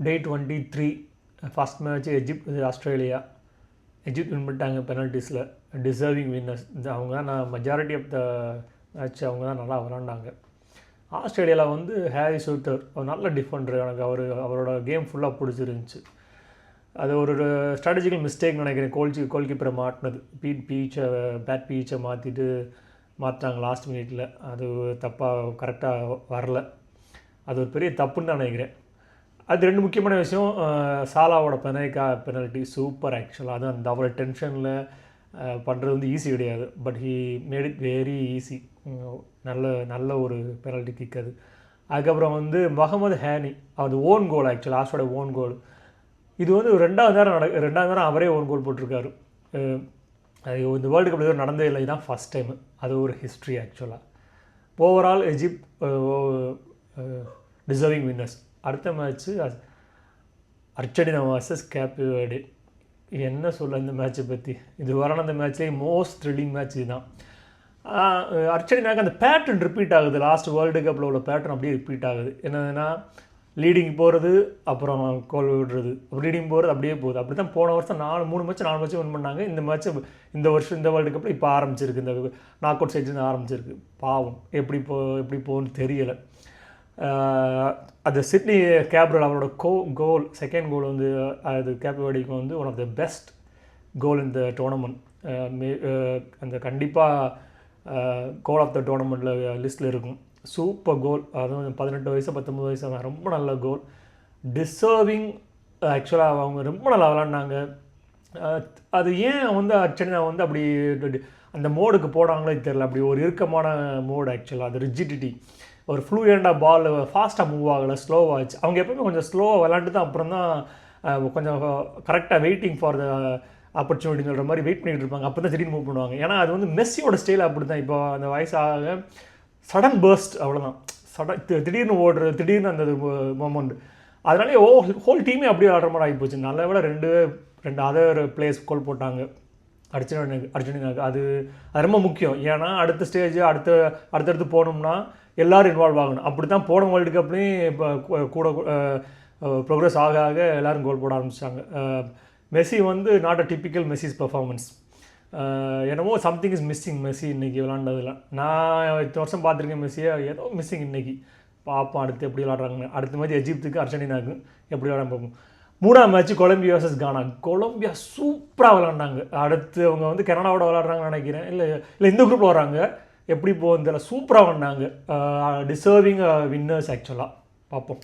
Day 23 first match Australia. Egypt win பண்ணிட்டாங்க பெனல்ட்டிஸில். Deserving winners அவங்க தான். நான் மெஜாரிட்டி ஆஃப் த மேட்ச் அவங்க தான் நல்லா விளாண்டாங்க. ஆஸ்திரேலியாவில் வந்து ஹாரி சூட்டர் ஒரு நல்ல டிஃபெண்டர். எனக்கு அவரோட கேம் ஃபுல்லாக பிடிச்சிருந்துச்சி. அது ஒரு ஸ்ட்ராட்டஜிக்கல் மிஸ்டேக் நினைக்கிறேன். கோல் கீப்பரை மாட்டினது. பேட் பீச்சை மாற்றினாங்க லாஸ்ட் மினிட்ல. அது தப்பாக கரெக்டாக வரல. அது ஒரு பெரிய தப்புன்னு தான் நினைக்கிறேன். அது ரெண்டு முக்கியமான விஷயம். சாலாவோட பெனல்ட்டி சூப்பர் ஆக்சுவலாக. அது அந்த அவ்வளோ டென்ஷனில் பண்ணுறது வந்து ஈஸி கிடையாது. But he made it very easy. நல்ல ஒரு பெனல்ட்டி கிக் அது. அதுக்கப்புறம் வந்து முகமது ஹானி அது ஓன் கோல். ஆக்சுவலாக ஆஸ்ட்ரேலியா ஓன் கோல். இது வந்து ரெண்டாவது நேரம் அவரே ஓன் கோல் போட்டிருக்காரு. அது இந்த வேர்ல்டு கப் எதுவும் நடந்தே இல்லை. இதுதான் ஃபஸ்ட் டைம். அது ஒரு ஹிஸ்ட்ரி ஆக்சுவலாக. Overall Egypt deserving winners. அடுத்த match Argentina versus Cape Verde. என்ன சொல்ல இந்த மேட்ச்சை பற்றி? இது வரான அந்த மேட்ச்லேயே மோஸ்ட் த்ரில்லிங் மேட்ச் இதுதான். அர்ஜென்டினாவுக்கு அந்த பேட்டர்ன் ரிப்பீட் ஆகுது. லாஸ்ட் வேர்ல்டு கப்பில் உள்ள பேட்டர்ன் அப்படியே ரிப்பீட் ஆகுது. என்னதுன்னா லீடிங் போகிறது, அப்புறம் கோல் விடுறது, லீடிங் போகிறது அப்படியே போகுது. அப்படி தான் போன வருஷம் 4 மேட்ச் வின் பண்ணாங்க. இந்த மேட்ச்சு இந்த வருஷம் இந்த வேர்ல்டு கப்பில் இப்போ ஆரம்பிச்சிருக்கு. இந்த நாக் அவுட் ஸ்டேஜ் ஆரம்பிச்சிருக்கு. பாவம் எப்படி போகுன்னு தெரியலை. அது சிட்னி கேப்ரல் அவரோட கோல் செகண்ட் கோல் வந்து அது கேப் வெர்டேக்கு வந்து one of the best goal இந்த டோர்னமெண்ட். அந்த கண்டிப்பாக கோல் ஆஃப் த டோர்னமெண்ட்டில் லிஸ்ட்டில் இருக்கும். சூப்பர் கோல். அதுவும் 18 வயசு 19 வயசு ரொம்ப நல்ல கோல். டிசர்விங். ஆக்சுவலாக அவங்க ரொம்ப நல்லா விளாண்டாங்க. அது ஏன் வந்து அர்ஜென்டினா வந்து அப்படி அந்த மோடுக்கு போனாங்களே தெரியல. அப்படி ஒரு இறுக்கமான மோடு ஆக்சுவலாக. அது ரிஜிடிட்டி. ஒரு ஃப்ளூயண்டாக பால் ஃபாஸ்ட்டாக மூவ் ஆகலை, ஸ்லோவாகிடுச்சு. அவங்க எப்பவுமே கொஞ்சம் ஸ்லோவாக விளாண்டு தான் அப்புறம் தான் கொஞ்சம் கரெக்டாக வெயிட்டிங் ஃபார் த ஆப்பர்ச்சுனிட்டி சொல்கிற மாதிரி வெயிட் பண்ணிகிட்டு இருப்பாங்க. அப்போ தான் திடீர்னு மூவ் பண்ணுவாங்க. ஏன்னா அது வந்து மெஸ்ஸியோட ஸ்டைல் அப்படி தான். இப்போ அந்த வயசாக சடன் பர்ஸ்ட் அவ்வளோதான். திடீர்னு ஓடுறது, திடீர்னு அந்த மொமெண்ட். அதனாலே ஹோல் டீமே அப்படியே ஆடுற மாதிரி ஆகிப்போச்சு. நல்ல விட ரெண்டு அதர் பிளேயர்ஸ் கோல் போட்டாங்க அர்ஜென்டினாவுக்கு. அது ரொம்ப முக்கியம். ஏன்னா அடுத்த ஸ்டேஜ் அடுத்தடுத்து போகணும்னா எல்லோரும் இன்வால்வ் ஆகணும். அப்படி தான் போன வேர்ல்டு கப்லேயும் இப்போ கூட ப்ரோக்ரஸ் ஆக எல்லோரும் கோல் போட ஆரம்பித்தாங்க. மெஸ்ஸி வந்து நாட் அ டிப்பிக்கல் மெஸ்ஸிஸ் பெர்ஃபார்மன்ஸ். என்னமோ சம்திங் இஸ் மிஸ்ஸிங் மெஸ்ஸி இன்றைக்கி விளாண்டதில்ல. நான் இத்தனை வருஷம் பார்த்துருக்கேன் மெஸ்ஸியை. ஏதோ மிஸ்ஸிங் இன்றைக்கி. பார்ப்போம் அடுத்து எப்படி விளாட்றாங்க. அடுத்த மாதிரி எஜிப்துக்கு அர்ஜென்டினாவுக்கு எப்படி விளாட பார்ப்போம். 3ஆம் மேட்ச் கொலம்பியா வர்சஸ் கானா. கொலம்பியா சூப்பராக விளாண்டாங்க. அடுத்து அவங்க வந்து கனடாவோட விளாட்றாங்கன்னு நினைக்கிறேன். இல்லை இந்த குரூப்பில் வராங்க. எப்படி போகுதுல சூப்பராக பண்ணாங்க. டிசர்விங் வின்னர்ஸ் ஆக்சுவலாக. பார்ப்போம்.